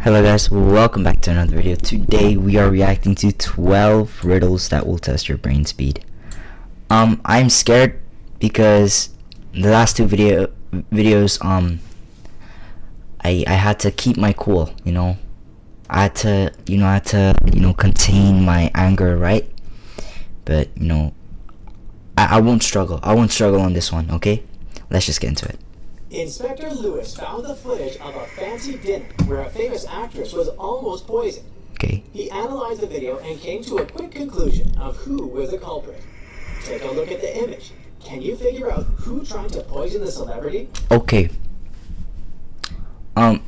Hello guys, welcome back to another video. Today we are reacting to 12 riddles that will test your brain speed. I'm scared because the last two videos I had to keep my cool, I had to contain my anger, right? But I won't struggle. I won't struggle on this one, okay? Let's just get into it. Inspector Lewis found the footage of a fancy dinner where a famous actress was almost poisoned. Okay. He analyzed the video and came to a quick conclusion of who was the culprit. Take a look at the image. Can you figure out who tried to poison the celebrity? Okay.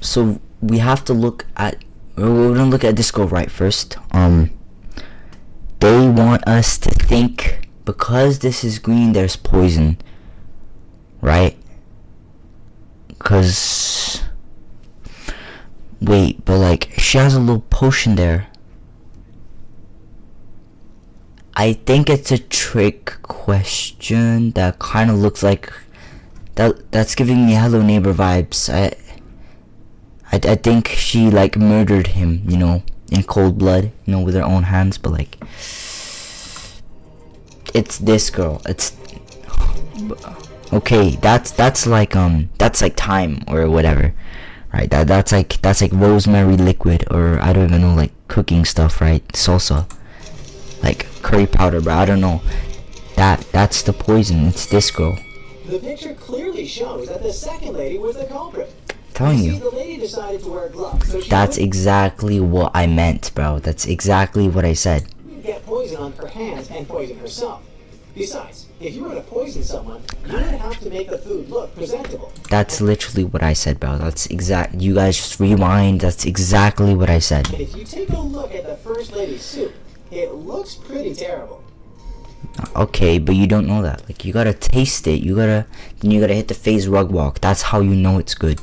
So we have to look at. We're gonna look at this girl right first. They want us to think because this is green, there's poison, right? Cause wait, but like she has a little potion there. I think it's a trick question that kind of looks like that's giving me Hello Neighbor vibes. I think she like murdered him, in cold blood, with her own hands. But like, it's this girl. It's okay. That's like thyme or whatever, right? That's like rosemary liquid, or I don't even know, like cooking stuff, right? Salsa, like curry powder, but I don't know. That's the poison. It's this girl. The picture clearly shows that the second lady was the culprit. Telling you. The lady decided to wear gloves, so that's exactly what I meant, bro. That's exactly what I said. Get poison on her hands and poison herself. Besides, if you were to poison someone, you would have to make the food look presentable. That's literally what I said, bro. That's exact. You guys just rewind. That's exactly what I said. And if you take a look at the first lady's soup, it looks pretty terrible. Okay, but you don't know that. Like, you gotta taste it. Then you gotta hit the phase rug walk. That's how you know it's good.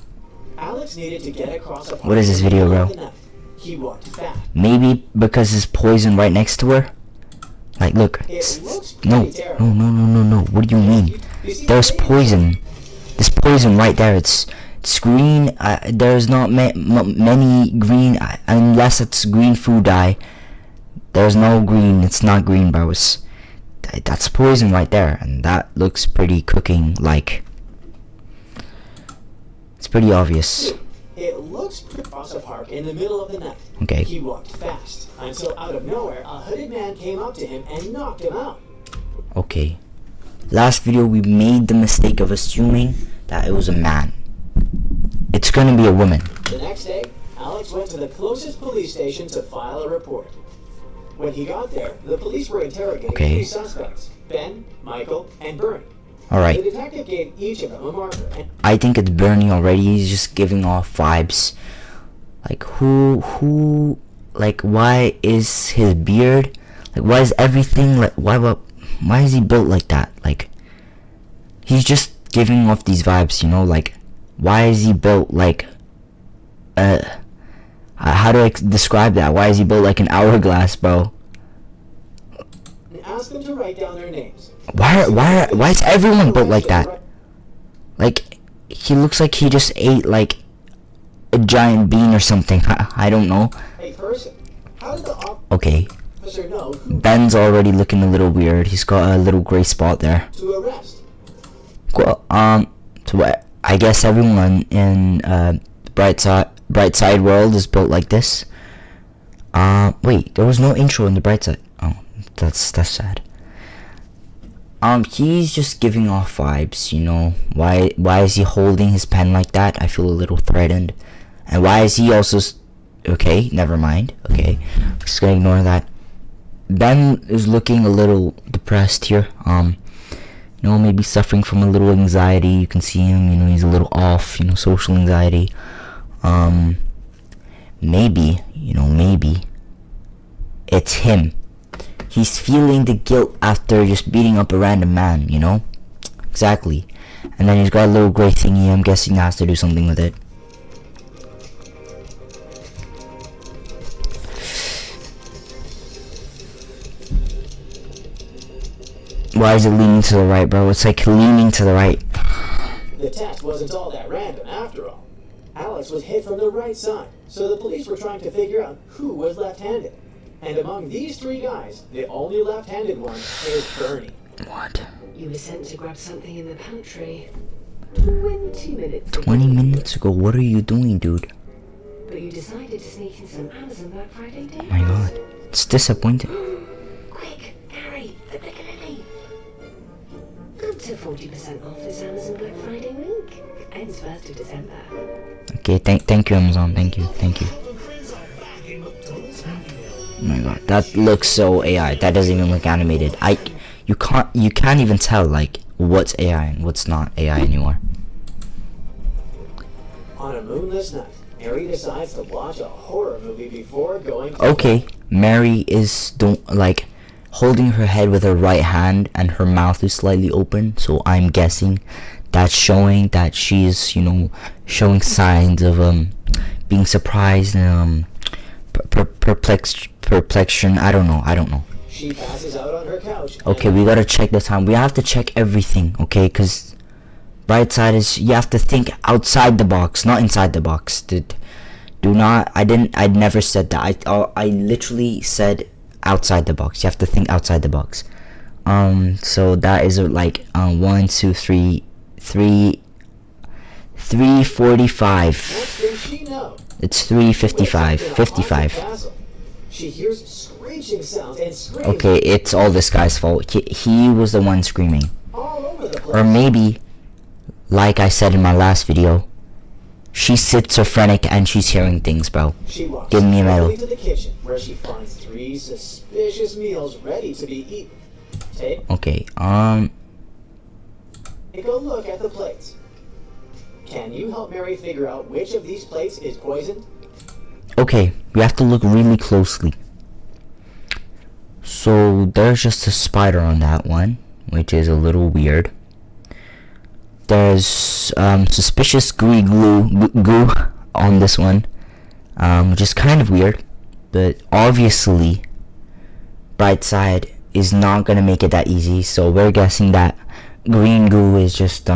Alex needed to get across a what is this video, bro? He walked fast. Maybe because there's poison right next to her. Like, look. No. What do you mean? There's poison. There's poison right there. It's green. There's not many green unless it's green food dye. There's no green. It's not green, bro. That's poison right there, and that looks pretty cooking like. It's pretty obvious. It looks across a park in the middle of the night. Okay. He walked fast until out of nowhere a hooded man came up to him and knocked him out. Okay. Last video we made the mistake of assuming that it was a man. It's gonna be a woman. The next day, Alex went to the closest police station to file a report. When he got there, the police were interrogating three suspects: Ben, Michael, and Bernie. Alright. The detective gave each of them a marker. I think it's Bernie already. He's just giving off vibes. Like, like, why is his beard, like, why is everything, like, why is he built like that? Like, he's just giving off these vibes, like, why is he built like, how do I describe that? Why is he built like an hourglass, bro? Ask them to write down their names. Why is everyone built like that? Like, he looks like he just ate like a giant bean or something. I don't know. Hey person, how did the okay. officer know Ben's already looking a little weird. He's got a little gray spot there. to arrest? Well, so I guess everyone in Bright Side world is built like this. Wait, there was no intro in the Bright Side. Oh, that's sad. He's just giving off vibes, Why is he holding his pen like that? I feel a little threatened. And why is he also okay, never mind. Okay, just gonna ignore that. Ben is looking a little depressed here. Maybe suffering from a little anxiety. You can see him, he's a little off, social anxiety. Maybe it's him. He's feeling the guilt after just beating up a random man, Exactly. And then he's got a little gray thingy. I'm guessing he has to do something with it. Why is it leaning to the right, bro? It's like leaning to the right. The test wasn't all that random after all. Alex Alex was hit from the right side, so the police were trying to figure out who was left-handed. And among these three guys, the only left-handed one is Bernie. What? You were sent to grab something in the pantry 20 minutes ago. 20 minutes ago? What are you doing, dude? But you decided to sneak in some Amazon Black Friday deals. Oh my god. It's disappointing. Quick, Gary, the Piccadilly. Up to 40% off this Amazon Black Friday week. Ends 1st of December. Okay, thank you, Amazon. Thank you. Oh my god, that looks so AI. That doesn't even look animated. You can't even tell like what's AI and what's not AI anymore. On a moonless night, Mary decides to watch a horror movie before going to Okay, Mary is holding her head with her right hand and her mouth is slightly open, so I'm guessing that's showing that she's, showing signs of being surprised and perplexion. I don't know. She passes out on her couch. Okay, we gotta check the time. We have to check everything, okay? Cause right side is, you have to think outside the box, not inside the box. I never said that. I literally said outside the box. You have to think outside the box. So that is 1, 2, 3, 3:45. Next thing she knows, It's 3:55. 55. she hears screeching sounds and screams Okay, it's all this guy's fault. He was the one screaming. all over the place. Or maybe, like I said in my last video, she's schizophrenic and she's hearing things, bro. She walks Give me a medal. quickly to the kitchen where she finds 3 suspicious meals ready to be eaten. Take Okay, a look at the plates. Can you help Mary figure out which of these plates is poisoned? okay, we have to look really closely. So there's just a spider on that one, which is a little weird. There's suspicious goo on this one, which is kind of weird, but obviously bright side is not gonna make it that easy, so we're guessing that green goo is just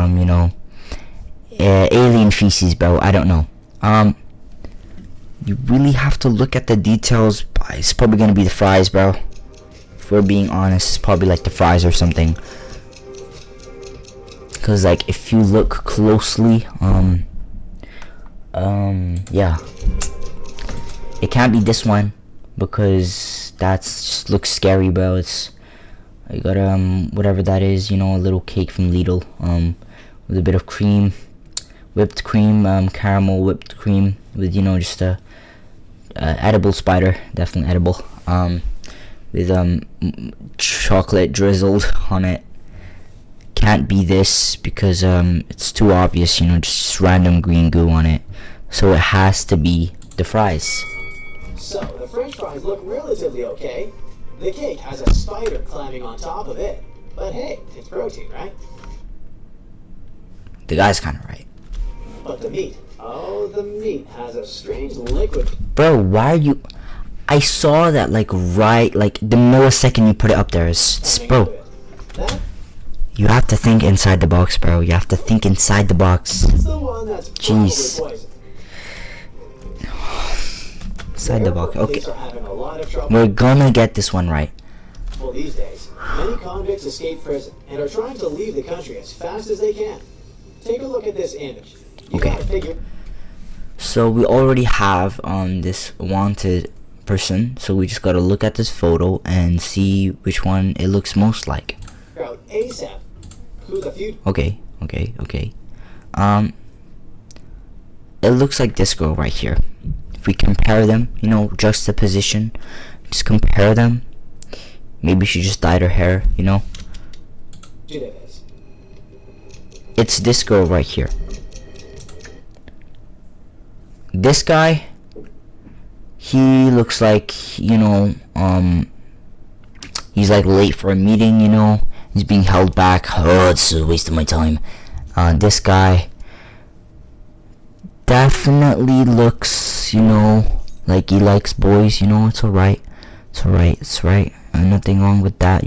alien feces, bro. I don't know. You really have to look at the details. It's probably gonna be the fries, bro. If we're being honest, it's probably like the fries or something. Cause if you look closely, yeah, it can't be this one because that's just looks scary, bro. I got whatever that is, a little cake from Lidl, with a bit of cream, whipped cream, caramel whipped cream with just a edible spider, definitely edible, with chocolate drizzled on it. Can't be this because it's too obvious, just random green goo on it. So it has to be the fries. So the French fries look relatively okay. The cake has a spider climbing on top of it. But hey, it's protein, right? The guy's kind of right. But the meat, the meat has a strange liquid. Bro, why are you... I saw that right, the millisecond you put it up there. Bro, That you have to think inside the box, bro. You have to think inside the box. is the one that's probably Jeez. poison. Inside the box. Okay, Police are having a lot of trouble. we're gonna get this one right. Well, these days, many convicts escape prison and are trying to leave the country as fast as they can. Take a look at this image. You Okay. gotta figure So we already have this wanted person. So we just gotta look at this photo and see which one it looks most like. out ASAP who the few Okay. It looks like this girl right here. If we compare them, juxtaposition, just compare them. Maybe she just dyed her hair, is. It's this girl right here. This guy, he looks like, he's late for a meeting, he's being held back. Oh, it's a waste of my time. This guy definitely looks, like he likes boys, it's alright. It's right. Nothing wrong with that,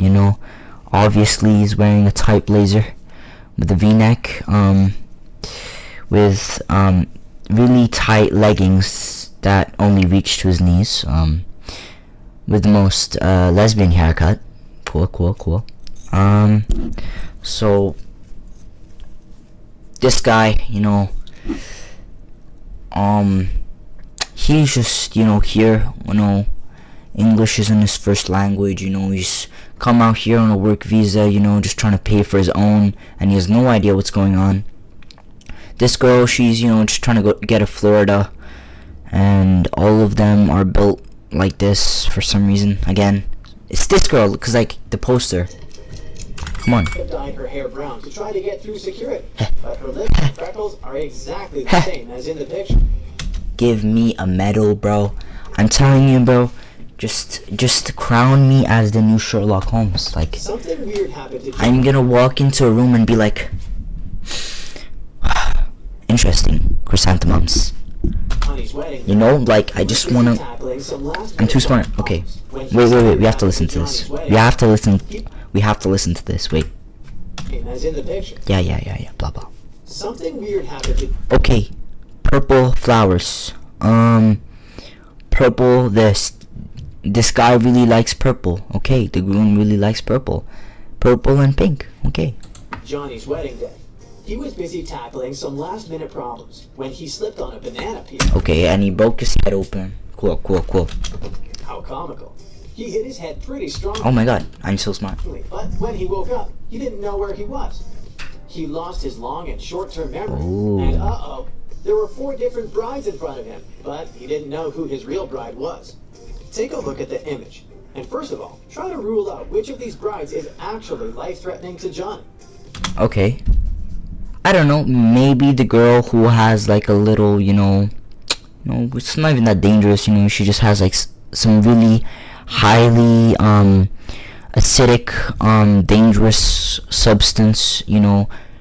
Obviously, he's wearing a tight blazer with a V-neck, with really tight leggings that only reach to his knees, with the most lesbian haircut. Cool. So this guy, he's just, here, English isn't his first language, he's come out here on a work visa, just trying to pay for his own, and he has no idea what's going on. This girl, she's, just trying to go get to Florida, and all of them are built like this for some reason. Again, it's this girl, because, like, the poster. Come on. Dyed her hair brown to try to get through security, but her lips and freckles are exactly the same as in the picture. Give me a medal, bro. I'm telling you, bro. Just crown me as the new Sherlock Holmes. Like, something weird happened to I'm gonna walk into a room and be like, interesting, chrysanthemums. Like, I just wanna. I'm too smart. Okay, wait. We have to listen to this. We have to listen to this. Wait. As in the picture. Yeah. Blah blah. Something weird happened to. Okay, purple flowers. Purple. This guy really likes purple. Okay, the groom really likes purple. Purple and pink. Okay. Johnny's wedding day. He was busy tackling some last-minute problems when he slipped on a banana peel. Okay, and he broke his head open. Cool. How comical. He hit his head pretty strongly. Oh my god, I'm so smart. But when he woke up, he didn't know where he was. He lost his long and short-term memory. Ooh. And there were 4 different brides in front of him, but he didn't know who his real bride was. Take a look at the image. And first of all, try to rule out which of these brides is actually life-threatening to Johnny. Okay. I don't know, maybe the girl who has like a little, it's not even that dangerous, she just has like some really highly acidic, dangerous substance,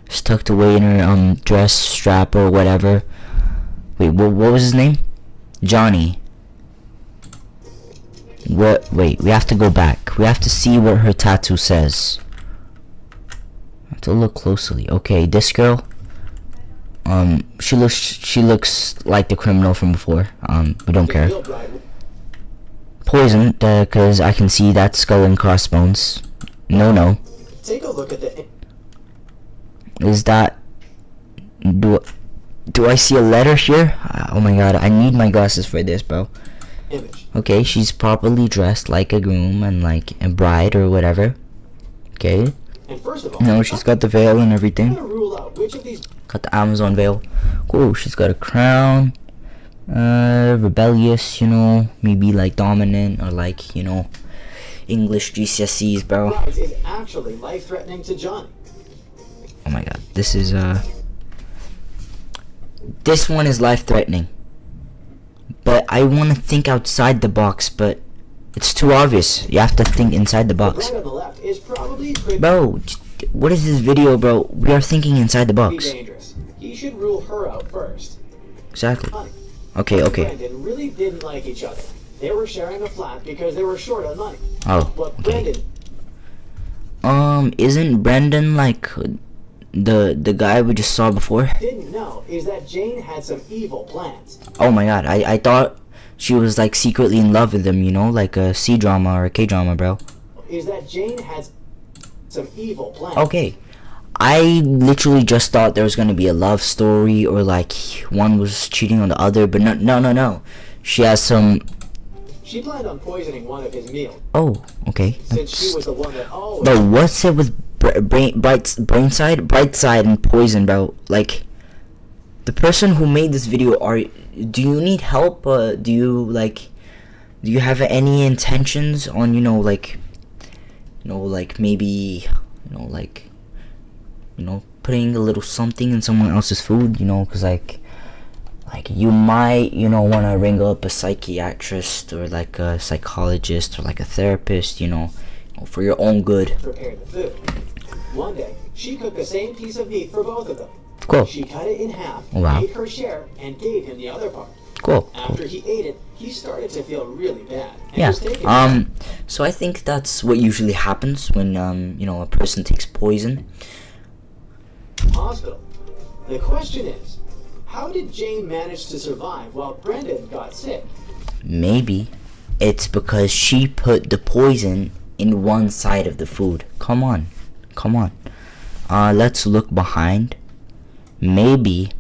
tucked away in her dress strap or whatever. Wait, what was his name? Johnny. What? Wait, we have to go back. We have to see what her tattoo says. I have to look closely. Okay, this girl. She looks like the criminal from before. We don't care. Poison, because I can see that skull and crossbones. No. Take a look at the. Is that? Do I see a letter here? Oh my god, I need my glasses for this, bro. Image. Okay, she's properly dressed like a groom and like a bride or whatever. Okay. And first of all, No, she's got the veil and everything. Rule out which of these. Got the Amazon veil. Cool, she's got a crown. Rebellious, maybe like dominant or like, English GCSEs, bro. Brides is actually life-threatening to Johnny. Oh my god, this is this one is life-threatening. But I want to think outside the box, but it's too obvious. You have to think inside the box. The bride on the left is probably Bro, what is this video, bro? We are thinking inside the box. dangerous. He should rule her out first. Exactly. Honey, Okay. Brendan really didn't like each other. They were sharing a flat because they were short on money. Oh, But okay. Brendan Isn't Brendan like the guy we just saw before? didn't know is that Jane had some evil plans. Oh my god, I thought she was like secretly in love with him, like a C-drama or a K-drama, bro. Is that Jane had some evil plans. Okay. I literally just thought there was gonna be a love story or like one was cheating on the other, but no. She has some. She planned on poisoning one of his meals. Oh, okay. Since she was the one that always. Bro, what's it with bright side and poison, bro? Like, the person who made this video, do you need help? Do you have any intentions on maybe putting a little something in someone else's food, because like you might want to ring up a psychiatrist or like a psychologist or like a therapist, for your own good. Prepare the food. One day, she cooked the same piece of meat for both of them. Cool. She cut it in half, Wow. ate her share, and gave him the other part. Cool. After he ate it, he started to feel really bad. And Yeah. was taken So I think that's what usually happens when a person takes poison. to the hospital. The question is, How did Jane manage to survive while Brendan got sick? Maybe it's because she put the poison in one side of the food. Come on. Let's look behind. Maybe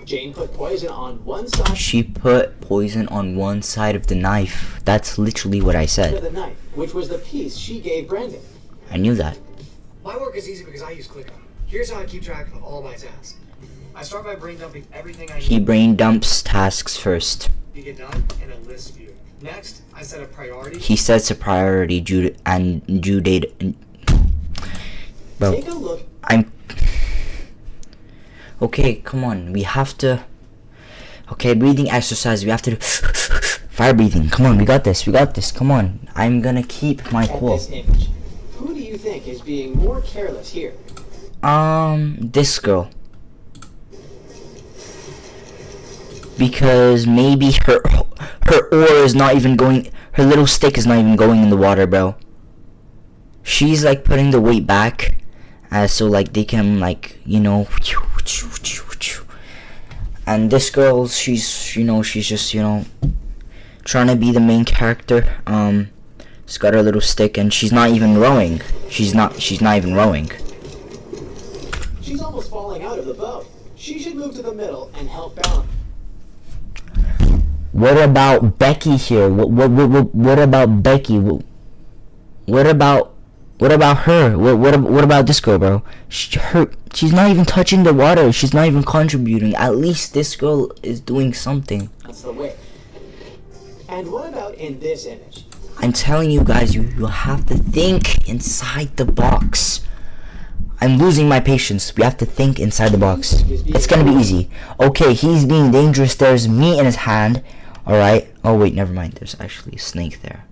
Jane put poison on one side. she put poison on one side of the knife. That's literally what I Of said. the knife, which was the piece she gave Brendan. I knew that. My work is easy because I use ClickUp. Here's how I keep track of all my tasks. I start by brain dumping everything I He need brain dumps tasks first. to get done in a list view. Next, I set a priority. He sets a priority due date. Bro, Take a look. Okay, come on. We have to. Okay, breathing exercise. We have to do fire breathing. Come on, we got this. Come on. I'm gonna keep my At cool. this image. Who do you think is being more careless here? This girl. Because maybe her oar is not even going. Her little stick is not even going in the water, bro. She's like putting the weight back, so like they can like And this girl, she's just trying to be the main character. She's got her little stick and she's not even rowing. She's not even rowing. She's almost falling out of the boat. She should move to the middle and help balance. What about Becky here? What about Becky? What about her? What about this girl, bro? She's not even touching the water. She's not even contributing. At least this girl is doing something. That's the way. And what about in this image? I'm telling you guys, you have to think inside the box. I'm losing my patience. We have to think inside the box. It's gonna be easy. Okay, he's being dangerous. There's meat in his hand. Alright. Oh wait, never mind. There's actually a snake there.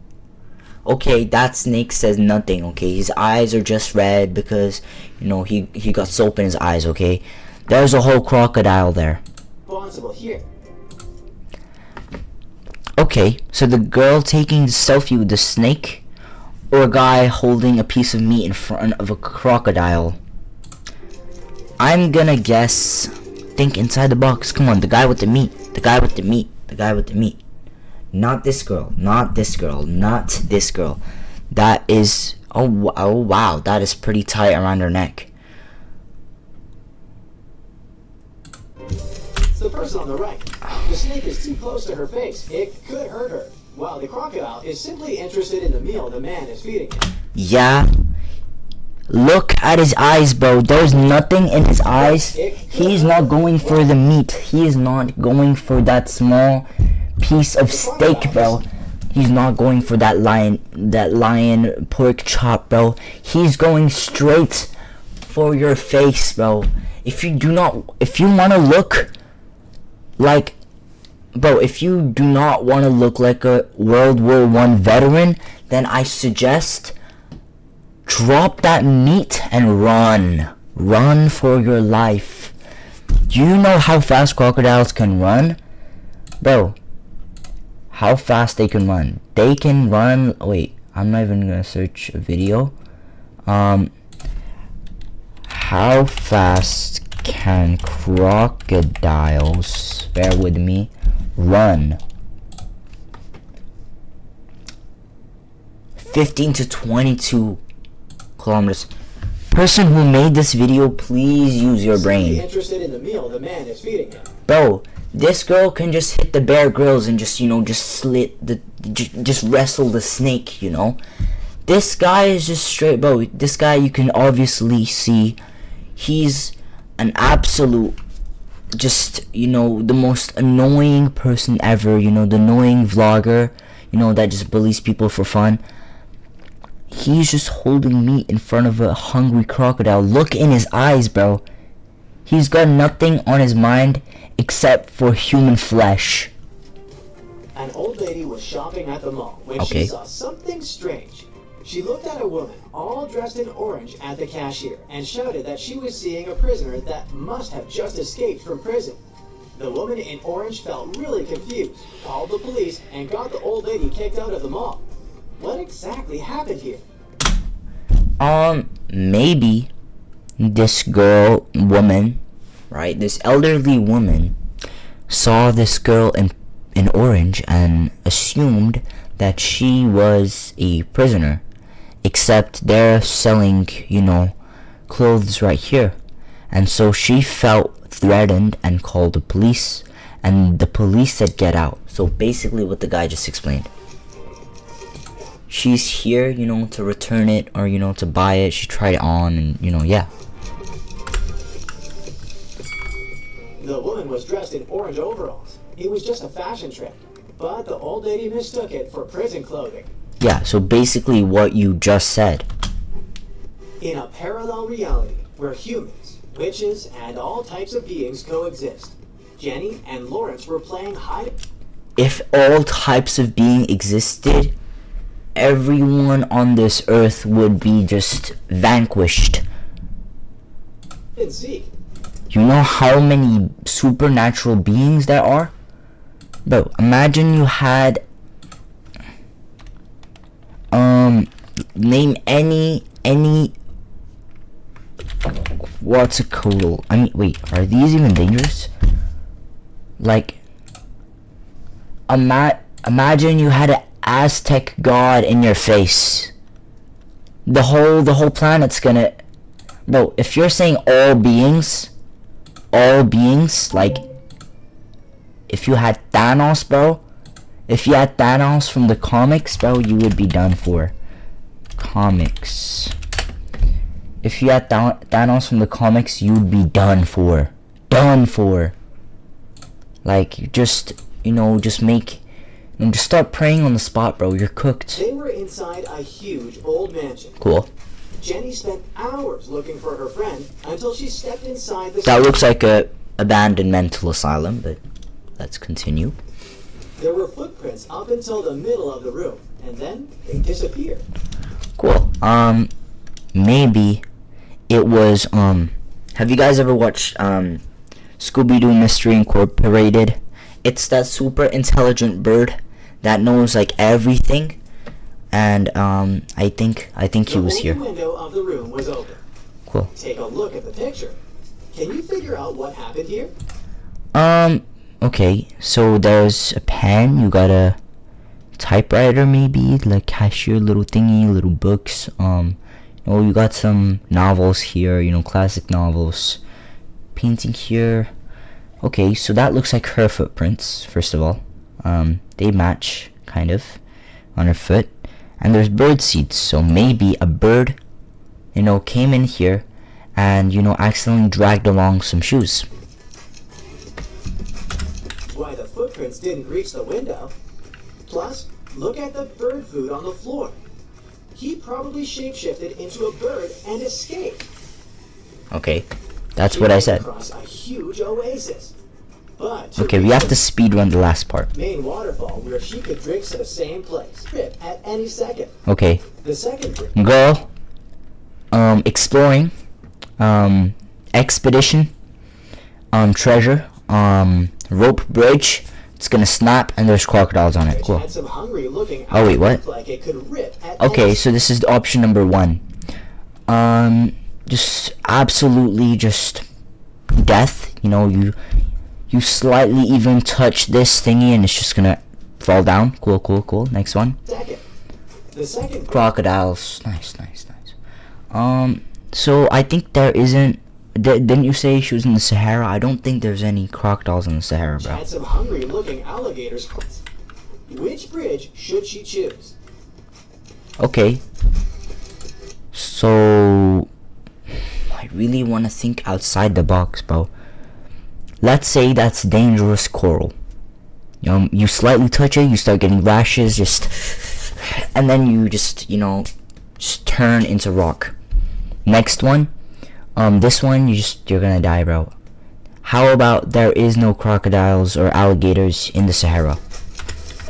Okay, that snake says nothing, okay? His eyes are just red because, he got soap in his eyes, okay? There's a whole crocodile there. Responsible here. Okay, so the girl taking the selfie with the snake, or a guy holding a piece of meat in front of a crocodile? I'm gonna guess, think inside the box. Come on, the guy with the meat. Not this girl. That is, oh wow, that is pretty tight around her neck. It's the person on the right. The snake is too close to her face. It could hurt her. While the crocodile is simply interested in the meal the man is feeding him. Yeah. Look at his eyes, bro. There's nothing in his eyes. He's not going for the meat. He is not going for that small piece of steak, bro. He's not going for that lion pork chop, bro. He's going straight for your face, bro. If you want to look like, bro, if you do not want to look like a World War I veteran, then I suggest drop that meat and run. Run for your life. Do you know how fast crocodiles can run? Bro, how fast they can run. They can run, wait, I'm not even gonna search a video. How fast can crocodiles, bear with me, run? 15 to 22 kilometers. Person who made this video, please use your brain. Interested in the meal the man is feeding him. Bro, this girl can just hit the Bear Grylls and just just wrestle the snake, This guy is just straight, bro. This guy, you can obviously see, he's an absolute, the most annoying person ever, the annoying vlogger, that just bullies people for fun. He's just holding meat in front of a hungry crocodile. Look in his eyes, bro. He's got nothing on his mind except for human flesh. An old lady was shopping at the mall when she saw something strange. She looked at a woman all dressed in orange at the cashier and shouted that she was seeing a prisoner that must have just escaped from prison. The woman in orange felt really confused, called the police, and got the old lady kicked out of the mall. What exactly happened here? Maybe this woman, right? This elderly woman saw this girl in orange and assumed that she was a prisoner. Except they're selling, clothes right here. And so she felt threatened and called the police. And the police said get out. So basically what the guy just explained. She's here, to return it or, to buy it. She tried it on and, yeah. The woman was dressed in orange overalls. It was just a fashion trend. But the old lady mistook it for prison clothing. Yeah, so basically what you just said. In a parallel reality where humans, witches, and all types of beings coexist, Jenny and Lawrence were playing hide. If all types of being existed, everyone on this earth would be just vanquished. And seek. You know how many supernatural beings there are? Bro, imagine you had name any what's a kotal? I mean, wait, are these even dangerous? Like, imagine you had an Aztec god in your face. The whole planet's gonna. Bro, if you're saying all beings, like, if you had Thanos, bro, if you had Thanos from the comics, bro, you would be done for. Comics. If you had Thanos from the comics, you'd be done for. Done for. Like, you just start praying on the spot, bro. You're cooked. They were inside a huge old mansion. Cool. Jenny spent hours looking for her friend until she stepped inside the. That looks like a abandoned mental asylum, but let's continue. There were footprints up until the middle of the room, and then they disappeared. Cool. Maybe it was, have you guys ever watched, Scooby-Doo Mystery Incorporated? It's that super intelligent bird that knows, like, everything. And, I think he was here. The window of the room was open. Cool. Take a look at the picture. Can you figure out what happened here? Okay, so there's a pen, you got a typewriter maybe, like cashier little thingy, little books, you got some novels here, classic novels, painting here. Okay, so that looks like her footprints, first of all. They match, kind of, on her foot. And there's bird seeds, so maybe a bird, came in here and, accidentally dragged along some shoes. Why the footprints didn't reach the window. Plus, look at the bird food on the floor. He probably shapeshifted into a bird and escaped. Okay, that's what I said. Across a huge oasis. But okay, we have to speed run the last part. Main waterfall where she could drink to the same place. Trip at any second. Okay. The second girl, exploring, expedition, treasure, rope bridge. It's gonna snap and there's crocodiles on it. Cool. Oh wait, what? Okay, so this is option number 1. Just absolutely just death. You slightly even touch this thingy and it's just gonna fall down. Cool. Next one. Crocodiles. Nice. So I think there isn't. Didn't you say she was in the Sahara? I don't think there's any crocodiles in the Sahara, bro. Had some hungry-looking alligators. Which bridge should she choose? Okay. So I really want to think outside the box, bro. Let's say that's dangerous coral. You slightly touch it, you start getting rashes, and then you just turn into rock. Next one. This one, you're gonna die, bro. How about there is no crocodiles or alligators in the Sahara?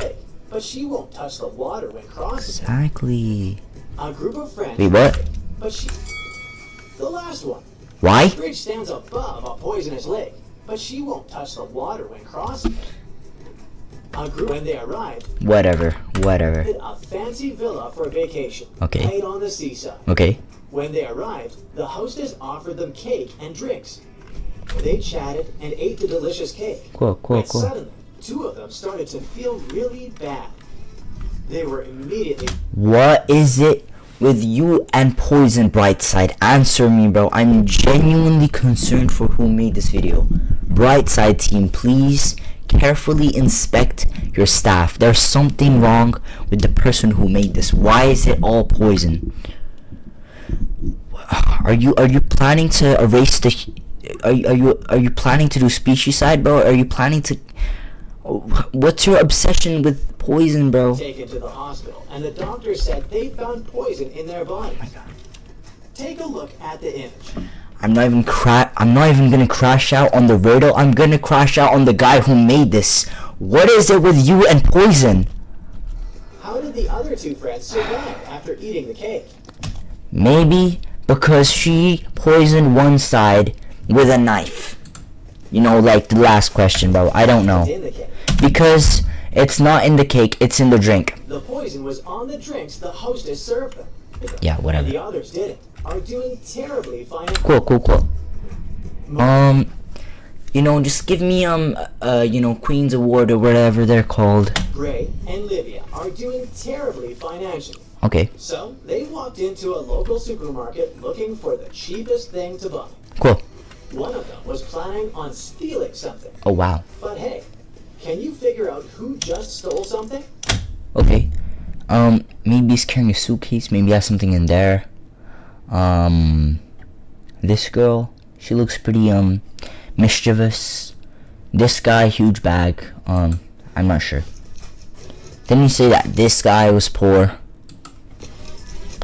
Hey, but she won't touch the water when crossing. Exactly. A group of friends. Wait, what? But the last one. Why? The bridge stands above a poisonous lake, but she won't touch the water when crossing. When they arrived, Whatever. a fancy villa for vacation. Okay. Right on the seaside. Okay. When they arrived, the hostess offered them cake and drinks. They chatted and ate the delicious cake. Cool. But suddenly, two of them started to feel really bad. They were immediately... What is it with you and Poison Brightside? Answer me, bro. I'm genuinely concerned for who made this video. Brightside team, please carefully inspect your staff. There's something wrong with the person who made this. Why is it all poison? Are you planning to erase the... Are you planning to do specieside, bro? Are you planning to... What's your obsession with poison, bro? Taken to the hospital, and the doctor said they found poison in their bodies. Oh my God. Take a look at the image. I'm not even gonna crash out on the riddle. I'm gonna crash out on the guy who made this. What is it with you and poison? How did the other two friends survive after eating the cake? Maybe because she poisoned one side with a knife. You know, like the last question, bro. I don't know. In the cake. Because it's not in the cake, it's in the drink. The poison was on the drinks the hostess served them. Yeah, whatever. And the others didn't. Are doing terribly fine. Cool. You know, just give me you know, Queen's Award or whatever they're called. Gray and Livia are doing terribly financially. Okay. So they walked into a local supermarket looking for the cheapest thing to buy. Cool. One of them was planning on stealing something. Oh wow. But hey, can you figure out who just stole something? Okay. Maybe he's carrying a suitcase, maybe he has something in there. This girl, she looks pretty mischievous. This guy, huge bag. I'm not sure. Didn't you say that this guy was poor?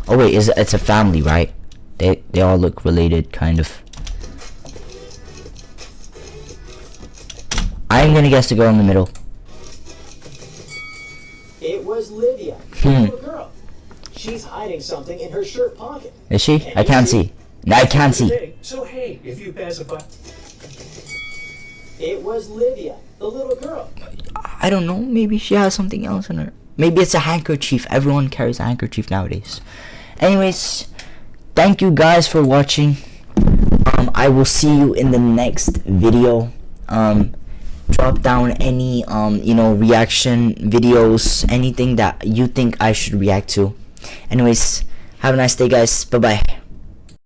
Oh wait, it's a family, right? They all look related, kind of. I'm gonna guess the girl in the middle. It was Livia, the little girl. She's hiding something in her shirt pocket. Is she? I can't see. No, I can't see. So hey, if you pass a buck. It was Livia, the little girl. I don't know. Maybe she has something else in her. Maybe it's a handkerchief. Everyone carries a handkerchief nowadays. Anyways, thank you guys for watching. I will see you in the next video. Drop down any you know, reaction videos, anything that you think I should react to. Anyways, have a nice day, guys. Bye bye.